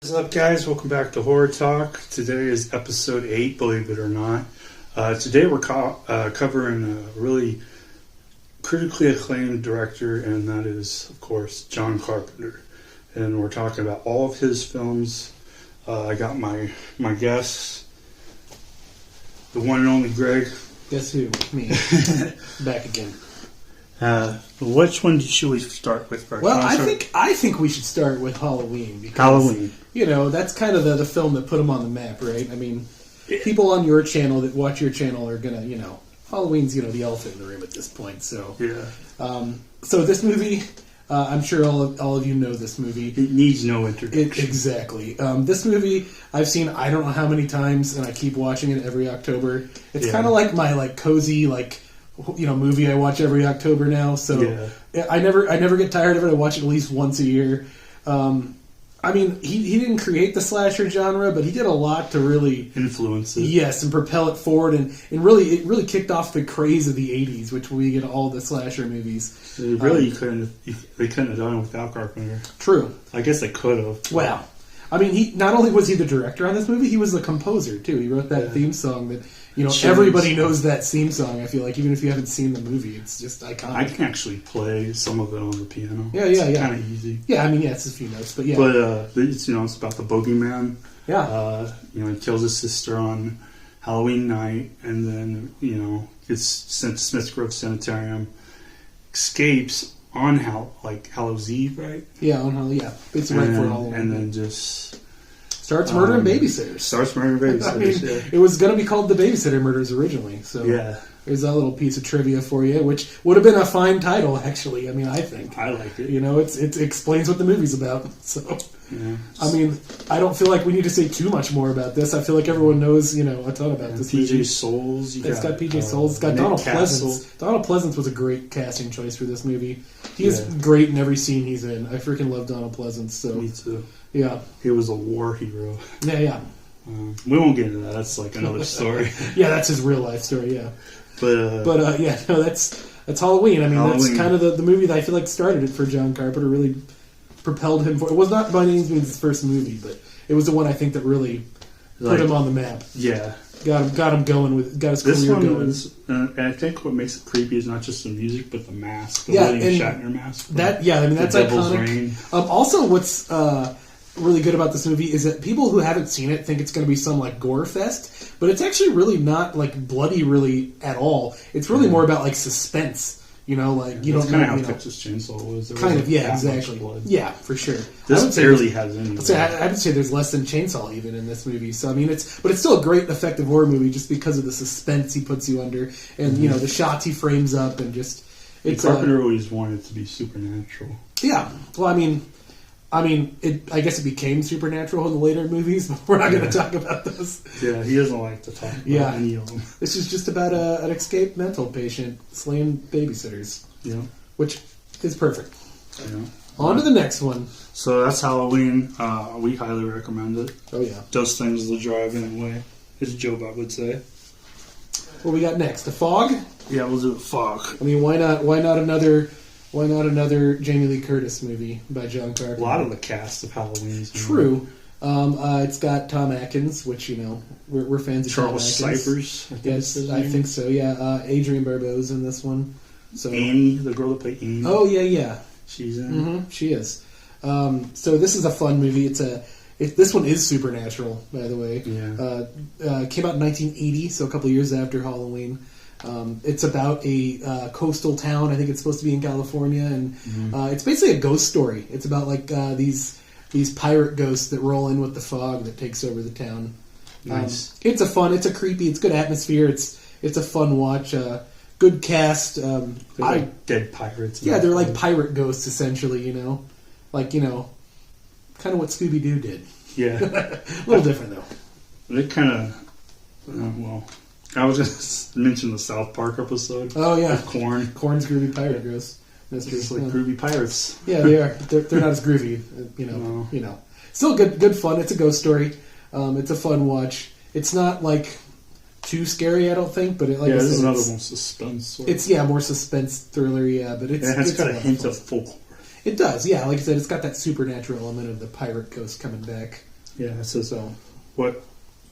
What's up, guys? Welcome back to Horror Talk. Today is episode 8, believe it or not. Today we're covering a really critically acclaimed director, and that is, of course, John Carpenter. And we're talking about all of his films. I got my guests, the one and only Greg. Guess who? Me. Back again. Which one should we start with first? Well, I think we should start with Halloween. Because, Halloween. You know, that's kind of the film that put him on the map, right? I mean, people on your channel that watch your channel are gonna, Halloween's, the elephant in the room at this point. So, yeah. So this movie, I'm sure all of you know this movie. It needs no introduction. Exactly. This movie I've seen I don't know how many times, and I keep watching it every October. It's kind of like my cozy movie I watch every October now. So I never get tired of it. I watch it at least once a year. I mean, he didn't create the slasher genre, but he did a lot to really influence it. Yes, and propel it forward, and really it really kicked off the craze of the '80s, which we get all the slasher movies. Really, they couldn't have done it without Carpenter. True. I guess they could have. Well, I mean, he not only was he the director on this movie, he was the composer too. He wrote that theme song that everybody knows that theme song. I feel like even if you haven't seen the movie, it's just iconic. I can actually play some of it on the piano. Yeah. It's kind of easy. Yeah, I mean, it's a few notes, but yeah. But it's it's about the boogeyman. Yeah. He kills his sister on Halloween night, and then gets sent to Smith Grove Sanitarium, escapes on Hallows Eve, right? Yeah, on Halloween. Yeah, it's right for Halloween, and then just starts murdering babysitters. I mean, it was going to be called The Babysitter Murders originally. So there's that little piece of trivia for you, which would have been a fine title, actually. I mean, I think. I like it. It explains what the movie's about. So, I mean, I don't feel like we need to say too much more about this. I feel like everyone knows, a ton about this movie. PJ Souls. It's got PJ Souls. It's got Donald Pleasance. Donald Pleasance was a great casting choice for this movie. He is great in every scene he's in. I freaking love Donald Pleasance. So. Me too. Yeah. He was a war hero. Yeah. We won't get into that. That's another story. Yeah, that's his real life story, yeah. But that's Halloween. I mean, that's kind of the movie that I feel like started it for John Carpenter, really propelled him for. It was not by any means his first movie, but it was the one I think that really put him on the map. Yeah. Got him going got his career going. And I think what makes it creepy is not just the music, but the mask. The William Shatner mask. That's iconic. Rain. Also, what's really good about this movie is that people who haven't seen it think it's going to be some gore fest, but it's actually really not bloody really at all. It's really more about suspense. You don't know. That's kind of how Texas Chainsaw was. Exactly. Yeah, for sure. This barely has any. I would say there's less than Chainsaw even in this movie. So I mean, it's still a great effective horror movie just because of the suspense he puts you under, and the shots he frames up, and just. Carpenter always wanted it to be supernatural. Yeah. Well, I mean, I guess it became supernatural in the later movies, but we're not going to talk about those. Yeah, he doesn't like to talk about any of them. This is just about an escaped mental patient slaying babysitters. Yeah. Which is perfect. Yeah. On to the next one. So that's Halloween. We highly recommend it. Oh, yeah. Does things the drive-in way, as Joe Bob would say. What we got next? The Fog? Yeah, we'll do The Fog. I mean, why not another Jamie Lee Curtis movie by John Carpenter? A lot of the cast of Halloween. True. It's got Tom Atkins, which, we're fans of Charles Tom Atkins. Cyphers. Yes, I think so, yeah. Adrienne Barbeau's in this one. So Annie, the girl that played Annie. Oh, yeah. She's in it. She is. So this is a fun movie. This one is supernatural, by the way. Yeah. Came out in 1980, so a couple of years after Halloween. It's about a coastal town. I think it's supposed to be in California, and it's basically a ghost story. It's about these pirate ghosts that roll in with the fog that takes over the town. Nice. It's a creepy. It's good atmosphere. It's a fun watch. Good cast. They're like dead pirates. Yeah, they're like pirate ghosts essentially. Kind of what Scooby-Doo did. Yeah, a little different though. They kind of I was just mention the South Park episode. Oh yeah, with Corn. Corn's groovy pirate ghost. That's just like groovy pirates. Yeah, they are. They're not as groovy. No. Still good fun. It's a ghost story. It's a fun watch. It's not too scary, I don't think. But this is another one suspense. It's more suspense thriller. Yeah, but it's got a hint of folklore. It does. Yeah, like I said, it's got that supernatural element of the pirate ghost coming back. Yeah, it says So what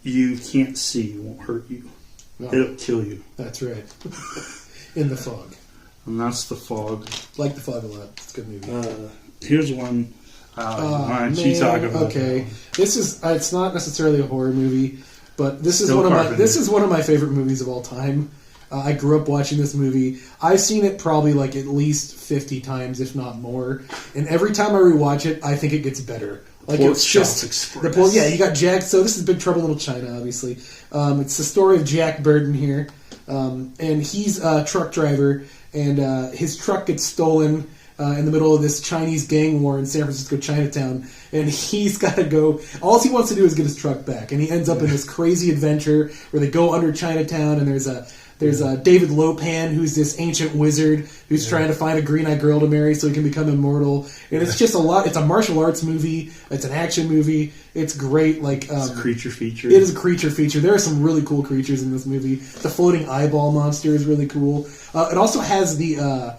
you can't see won't hurt you. no, It'll kill you. that's right. In the Fog. And that's The Fog. Like The Fog a lot. It's a good movie. Here's one. Why don't you Man, talk about okay. This is it's not necessarily a horror movie, but this is Still one of Carpenter. this is one of my favorite movies of all time. I grew up watching this movie. I've seen it probably like at least 50 times, if not more. And every time I rewatch it, I think it gets better. Like Pork it's just Chop Express. yeah. You got Jack. So this is Big Trouble in Little China, obviously. It's the story of Jack Burton here, and he's a truck driver, and his truck gets stolen in the middle of this Chinese gang war in San Francisco Chinatown, and he's got to go. All he wants to do is get his truck back, and he ends up in this crazy adventure where they go under Chinatown, and there's David Lopan, who's this ancient wizard who's trying to find a green-eyed girl to marry so he can become immortal. And it's just a lot. It's a martial arts movie. It's an action movie. It's great. Like It's a creature feature. It is a creature feature. There are some really cool creatures in this movie. The floating eyeball monster is really cool. It also has the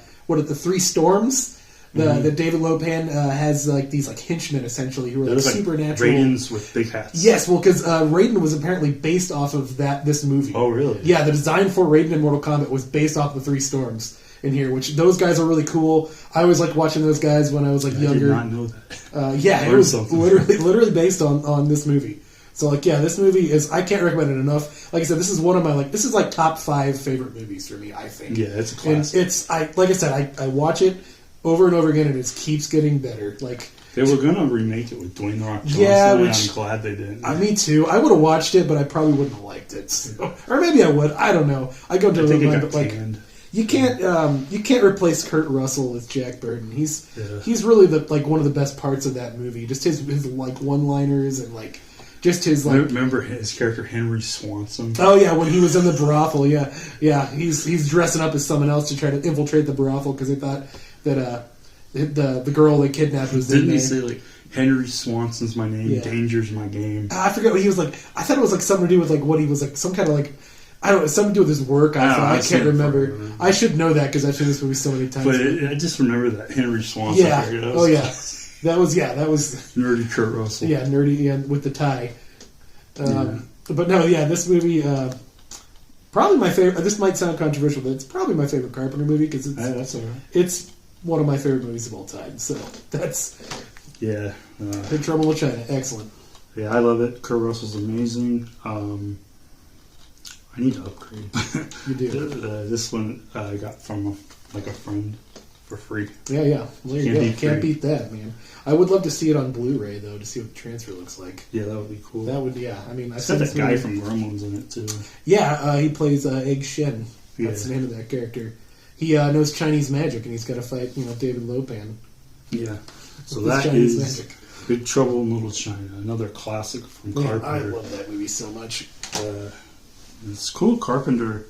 three storms. That David Lopan has like these like henchmen essentially who are like supernatural. Raidens with big hats. Yes, well, because Raiden was apparently based off of this movie. Oh, really? Yeah, the design for Raiden in Mortal Kombat was based off the Three Storms in here, which those guys are really cool. I always liked watching those guys when I was like younger. I did not know that. Yeah, it was literally based on this movie. So like, yeah, this movie is, I can't recommend it enough. Like I said, this is one of my this is like top 5 favorite movies for me, I think. Yeah, it's a classic. And like I said, I watch it over and over again, and it keeps getting better. Like they were gonna remake it with Dwayne The Rock Johnson. Yeah, and which I'm glad they didn't. Me too. I would have watched it, but I probably wouldn't have liked it. So, or maybe I would. I don't know. I go to think it mind, got but like canned. you can't replace Kurt Russell with Jack Burton. He's really one of the best parts of that movie. Just his like one-liners and like just his like. Remember his character Henry Swanson? Oh yeah, when he was in the brothel. Yeah. He's dressing up as someone else to try to infiltrate the brothel because they thought that the girl they kidnapped was Didn't in he there. say like Henry Swanson's my name, danger's my game? I forget what he was like. I thought it was like something to do with like what he was like, some kind of like, I don't know, something to do with his work. I can't remember. I should know that because I've seen this movie so many times. But I just remember that Henry Swanson. Yeah. Character. Oh yeah. That was nerdy Kurt Russell. Yeah, nerdy with the tie. But no, yeah, this movie probably my favorite. This might sound controversial, but it's probably my favorite Carpenter movie because That's all right. it's one of my favorite movies of all time. So that's Big Trouble in Little China. Excellent. Yeah, I love it. Kurt Russell's amazing. I need to upgrade. You do. This one I got from a friend for free. Yeah. Well, there you go. Can't beat that, man. I would love to see it on Blu-ray though, to see what the transfer looks like. Yeah, that would be cool. That would, yeah. I mean, I've It's seen got this that guy movie. from Gremlins in it too. Yeah, he plays Egg Shen. That's the name of that character. He knows Chinese magic, and he's got to fight, David Lopan. Yeah. So With that Chinese is magic. Big Trouble in Little China, another classic from Carpenter. I love that movie so much. It's cool. Carpenter,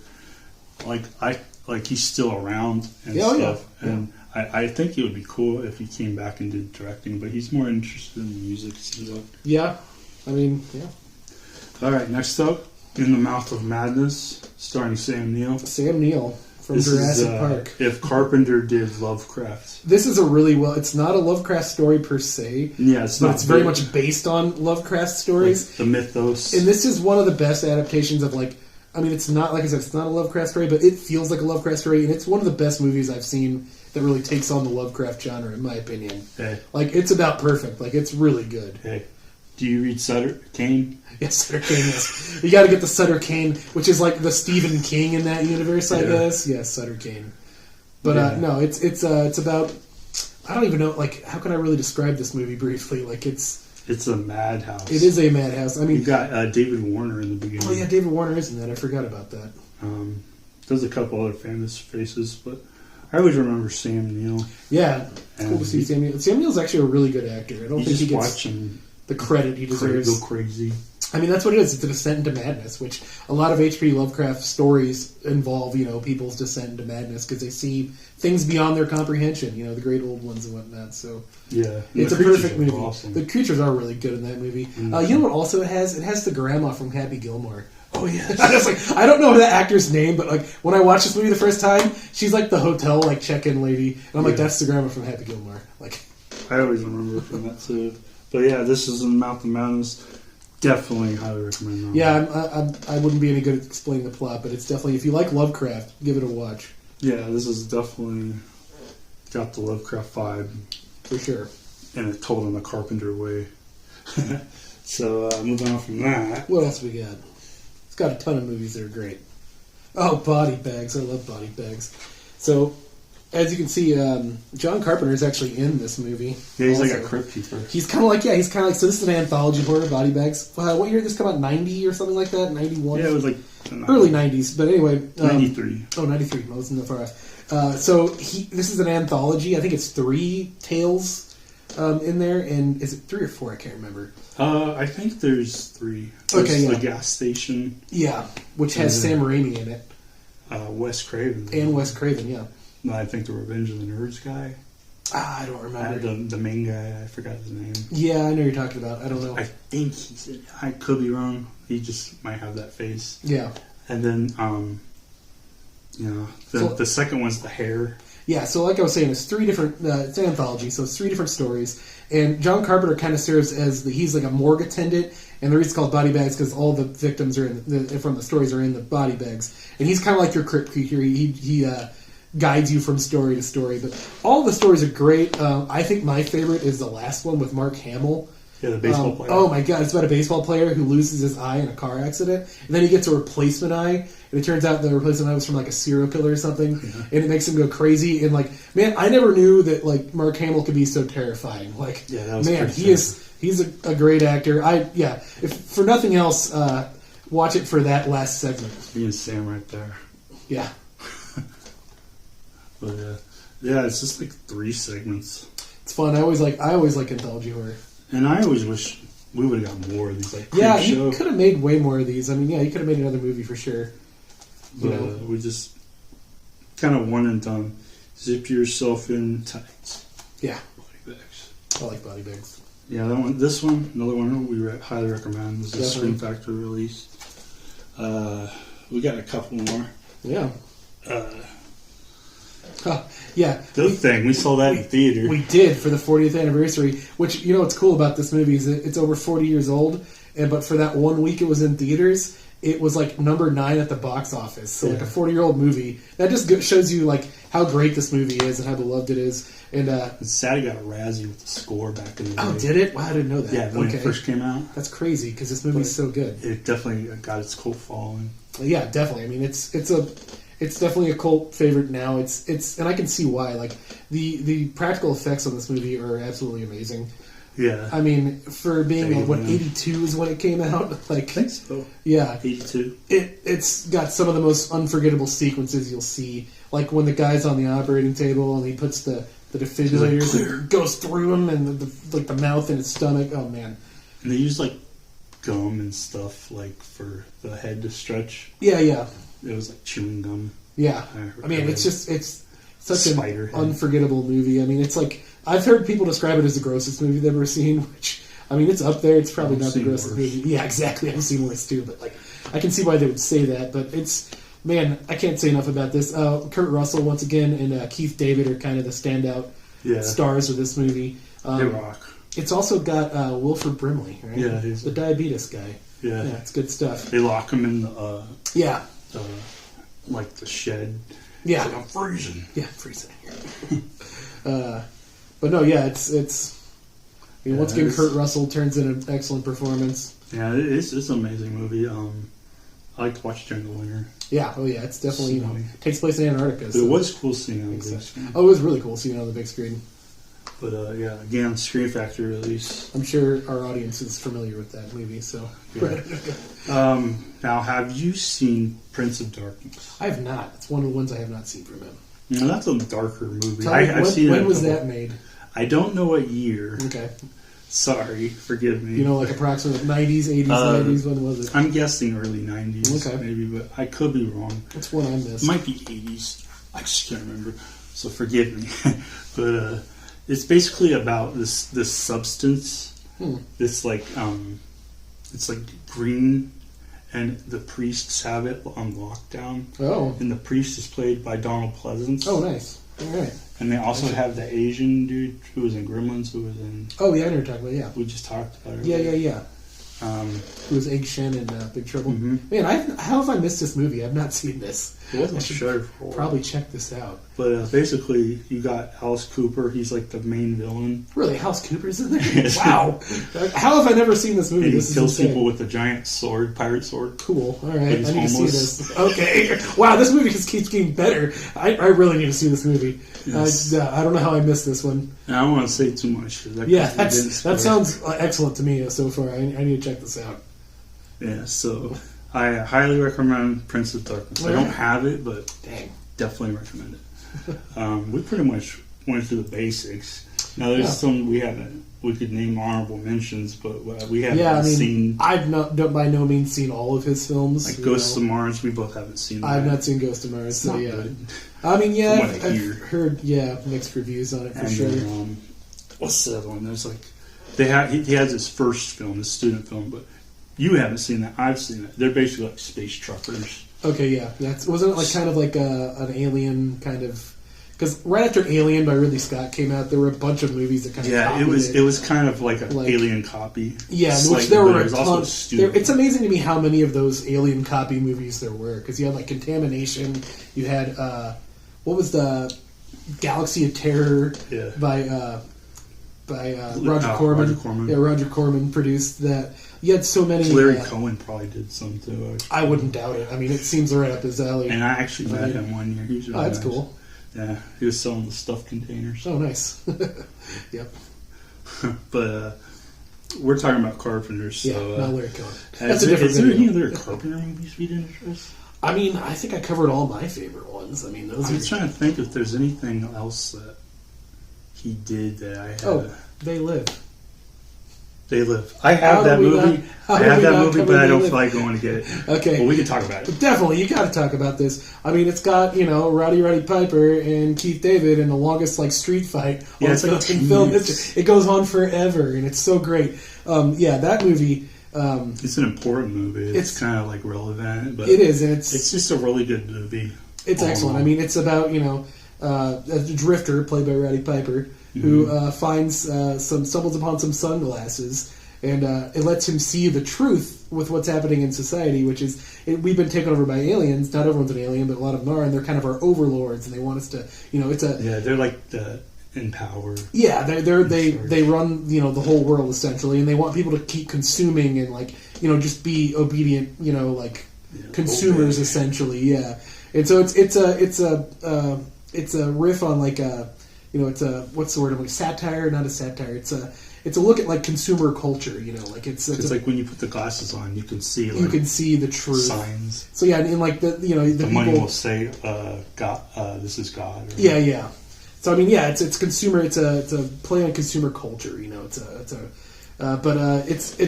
he's still around and stuff. Yeah. And I think it would be cool if he came back and did directing, but he's more interested in music. So. Yeah. I mean, yeah. All right, next up, In the Mouth of Madness, starring Sam Neill. Sam Neill from This Jurassic is, Park. If Carpenter did Lovecraft. This is it's not a Lovecraft story per se. Yeah, it's but not. It's very much based on Lovecraft stories. Like the mythos. And this is one of the best adaptations of it's not, like I said, it's not a Lovecraft story, but it feels like a Lovecraft story, and it's one of the best movies I've seen that really takes on the Lovecraft genre, in my opinion. Hey. It's about perfect. It's really good. Hey, do you read Sutter Kane? Yes, Sutter Kane, yes. You gotta get the Sutter Kane, which is like the Stephen King in that universe, I guess. Yes, Sutter Kane. But, no, it's about... I don't even know, how can I really describe this movie briefly? It's a madhouse. It is a madhouse. I mean... You got David Warner in the beginning. Oh, yeah, David Warner is in that. I forgot about that. There's a couple other famous faces, but I always remember Sam Neill. Yeah, it's cool to see Sam Neill. Sam Neill's actually a really good actor. I don't think he gets the credit he deserves. Go crazy. I mean, that's what it is. It's a descent into madness, which a lot of H.P. Lovecraft stories involve, people's descent into madness because they see things beyond their comprehension, the great old ones and whatnot. So yeah, it's a perfect movie. Awesome. The creatures are really good in that movie. Mm-hmm. You know what also it has? It has the grandma from Happy Gilmore. Oh, yeah. I don't know that actor's name, but when I watched this movie the first time, she's like the hotel check-in lady, and I'm like, that's the grandma from Happy Gilmore. I always remember from that too. But yeah, this is in Mouth of Madness. Definitely highly recommend that. Yeah, I wouldn't be any good at explaining the plot, but it's definitely, if you like Lovecraft, give it a watch. Yeah, this is definitely got the Lovecraft vibe. For sure. And it told in a Carpenter way. So, moving on from that. What else we got? It's got a ton of movies that are great. Oh, Body Bags. I love Body Bags. So, as you can see, John Carpenter is actually in this movie. Yeah, he's also. like a crypt keeper. He's kind of like, so this is an anthology horror, Body Bags. What year did this come out? 90 or something like that? 91? Yeah, it was like... Early 90s, but anyway. 93. 93. I wasn't that far off. So, this is an anthology. I think it's 3 tales in there, and is it 3 or 4? I can't remember. I think there's 3. There's okay, yeah. The Gas Station. Yeah, which has Sam Raimi in it. Wes Craven. And Wes Craven, yeah. No, I think the Revenge of the Nerds guy. I don't remember. The main guy, I forgot his name. Yeah, I know you're talking about. I don't know. I think he's in it. I could be wrong. He just might have that face. Yeah. And then, the second one's The Hair. Yeah, so like I was saying, it's 3 different, it's an anthology, so it's 3 different stories. And John Carpenter kind of serves as he's like a morgue attendant, and the reason it's called Body Bags because all the victims are from the stories are in the body bags. And he's kind of like your crypt keeper. He guides you from story to story. But all the stories are great. I think my favorite is the last one with Mark Hamill. Yeah, the baseball player. Oh my god, it's about a baseball player who loses his eye in a car accident, and then he gets a replacement eye, and it turns out the replacement eye was from like a serial killer or something, and it makes him go crazy. And like, man, I never knew that like Mark Hamill could be so terrifying. Like, yeah, that was man, he's a great actor. If for nothing else, watch it for that last segment. Me and Sam right there. Yeah. But yeah, it's just like 3 segments. It's fun. I always like anthology horror. And I always wish we would have got more of these. Like, yeah, you could have made way more of these. I mean, yeah, you could have made another movie for sure. But we just kind of one and done. Zip yourself in tight. Yeah. Body Bags. I like Body Bags. Yeah, that one. This one, another one we highly recommend. This is a Scream Factory release. We got a couple more. Yeah. Yeah. The Thing. We saw that in theater. We did for the 40th anniversary, which, you know what's cool about this movie is that it's over 40 years old, but for that 1 week it was in theaters, it was like number 9 at the box office. So like a 40-year-old movie. That just shows you like how great this movie is and how beloved it is. And it's sad it got a Razzie with the score back in the day. Oh, did it? Wow, I didn't know that. Yeah, when it first came out. That's crazy because this movie's so good. It definitely got its cult following. Yeah, definitely. I mean, it's definitely a cult favorite now. It's and I can see why. Like the practical effects on this movie are absolutely amazing. Yeah. I mean, for being 82 is when it came out. Like, I think so. Yeah. 82. It's got some of the most unforgettable sequences you'll see. Like when the guy's on the operating table and he puts the defibrillators and goes through him and the mouth and his stomach. Oh man. And they use like gum and stuff like for the head to stretch. Yeah, yeah. It was like chewing gum. Yeah. I mean, it's such an head. unforgettable movie. I mean, it's like, I've heard people describe it as the grossest movie they've ever seen, which, I mean, it's up there. It's probably not the grossest movie. Yeah, exactly. I've seen worse too, but like, I can see why they would say that, but it's, man, I can't say enough about this. Kurt Russell, once again, and Keith David are kind of the standout stars of this movie. They rock. It's also got Wilford Brimley, right? Yeah, he's the diabetes guy. Yeah. Yeah, it's good stuff. They lock him in the, like the shed. Yeah. Like, I'm freezing. Yeah, freezing. But no, yeah, it's. I mean, once again, Kurt Russell turns in an excellent performance. Yeah, it's an amazing movie. I like to watch it during the winter. Yeah, oh yeah, it's definitely takes place in Antarctica. But it was cool seeing it on the big screen. Oh, it was really cool seeing it on the big screen. But yeah, again, Scream Factory release. I'm sure our audience is familiar with that movie. So. Yeah. Now, have you seen Prince of Darkness? I have not. It's one of the ones I have not seen from him. No, that's a darker movie. I've seen it. When was that made? I don't know what year. Okay. Sorry, forgive me. You know, like approximately 90s, 80s, 90s. When was it? I'm guessing early 90s, okay. Maybe, but I could be wrong. That's one I missed. It might be 80s. I just can't remember, so forgive me. But it's basically about this substance. It's like green, and the priests have it on lockdown. Oh. And the priest is played by Donald Pleasance. Oh, nice. All right. And they also have the Asian dude who was in Gremlins, who was in... Oh, yeah, I know what you're talking about, yeah. We just talked about it. Yeah. Who was Egg Shen in Big Trouble. Mm-hmm. Man, how have I missed this movie? I've not seen this. It wasn't sure. Probably check this out. But basically, you got Alice Cooper. He's like the main villain. Really? Alice Cooper's in there? Wow. How have I never seen this movie? And he this kills people with a giant sword, pirate sword. Cool. All right. I need to see this. Okay. Wow, this movie just keeps getting better. I really need to see this movie. Yes. I don't know how I missed this one. And I don't want to say too much. That sounds excellent to me so far. I need to check this out. Yeah, so I highly recommend Prince of Darkness. I don't have it, but definitely recommend it. We pretty much went through the basics. Now there's some we could name honorable mentions, but we haven't seen. I've by no means seen all of his films. Like Ghosts of Mars, we both haven't seen. I've not seen Ghost of Mars, so yeah. Good. I mean, yeah, I've heard mixed reviews on it for sure. Then, what's the other one? There's like he has his first film, his student film, but you haven't seen that. I've seen it. They're basically like space truckers. Okay, yeah. Wasn't it like kind of like an Alien kind of? Because right after Alien by Ridley Scott came out, there were a bunch of movies that kind of copied it. It was kind of like an Alien copy. Yeah, which there were a ton. It's amazing to me how many of those Alien copy movies there were. Because you had like Contamination. You had what was the Galaxy of Terror by Roger Corman. Roger Corman. Yeah, Roger Corman produced that. You had so many. Larry Cohen probably did some too. I wouldn't doubt it. I mean, it seems right up his alley. And I actually met him one year. He was really that's nice. Cool. Yeah, he was selling the stuffed containers. Oh, nice. Yep. But we're talking about Carpenter, so... Yeah, not Larry Cohen. That's a different video. Is there any other Carpenter movies we'd interest? I mean, I think I covered all my favorite ones. I mean, those I'm trying to think if there's anything else that he did that I had... Oh, They Live. They Live. I have that movie. I have that movie, but I don't feel like going to get it. Okay. Well, we can talk about it. But definitely, you got to talk about this. I mean, it's got, Roddy Piper and Keith David in the longest, street fight it's like in film history. It goes on forever, and it's so great. That movie... it's an important movie. It's kind of, relevant, but... It is, and it's just a really good movie. It's excellent. I mean, it's about, a drifter, played by Roddy Piper, who stumbles upon some sunglasses, and it lets him see the truth with what's happening in society, which is we've been taken over by aliens. Not everyone's an alien, but a lot of them are, and they're kind of our overlords, and they want us to, it's a they're like in power. Yeah, they run the whole world essentially, and they want people to keep consuming and just be obedient, consumers essentially. Yeah, and so it's a riff on it's a what's the word? Satire, not a satire. It's a look at consumer culture. It's like when you put the glasses on, you can see the truth signs. So yeah, and the money will say, "God, this is God." Or, yeah. So I mean, it's consumer. It's a play on consumer culture. It's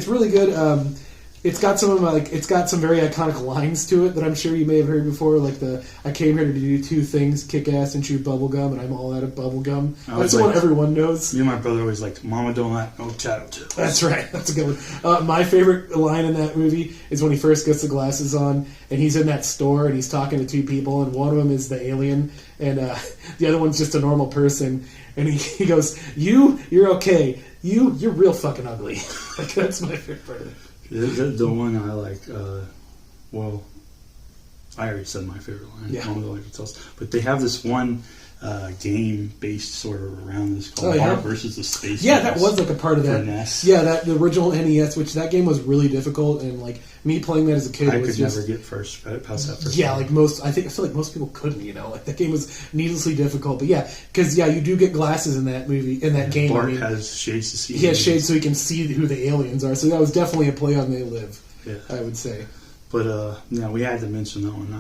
really good. It's got it's got some very iconic lines to it that I'm sure you may have heard before, like I came here to do two things, kick ass and chew bubble gum, and I'm all out of bubble gum. That's the one everyone knows. Me and my brother always liked, Mama don't like no tattletales. That's right. That's a good one. My favorite line in that movie is when he first gets the glasses on, and he's in that store, and he's talking to two people, and one of them is the alien, and the other one's just a normal person, and he goes, you're okay. You're real fucking ugly. That's my favorite part of it. The one I like, I already said my favorite line. Yeah. But they have this one game based sort of around this called Heart versus the Space. Yeah, that was a part of that. NES. Yeah, the original NES, which that game was really difficult, and me playing that as a kid, I could never get past that first. Yeah, time. I feel like most people couldn't. That game was needlessly difficult. But yeah, because you do get glasses in that movie, in that game. Bart has shades to see. He has shades so he can see who the aliens are. So that was definitely a play on They Live. Yeah, I would say. But we had to mention that one.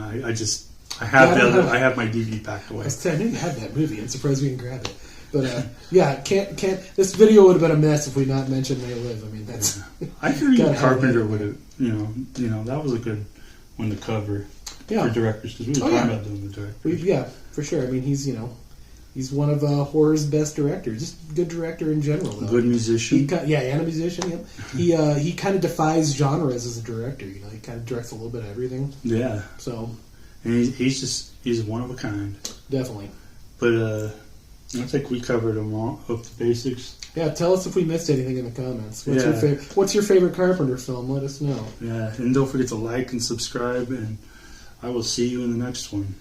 I have my DVD packed away. I knew you had that movie. I'm surprised we didn't grab it. But can't. This video would have been a mess if we not mentioned They Live. I mean, that's. Yeah. I figured Carpenter would have. That was a good one to cover for directors, because we were talking about doing the directors. For sure. I mean, he's one of horror's best directors. Just good director in general. Though. Good musician. And a musician. Yep. He kind of defies genres as a director. He kind of directs a little bit of everything. Yeah. So. And he's one of a kind. Definitely. But I think we covered them all, up to basics. Yeah, tell us if we missed anything in the comments. Yeah. What's your favorite Carpenter film? Let us know. Yeah, and don't forget to like and subscribe, and I will see you in the next one.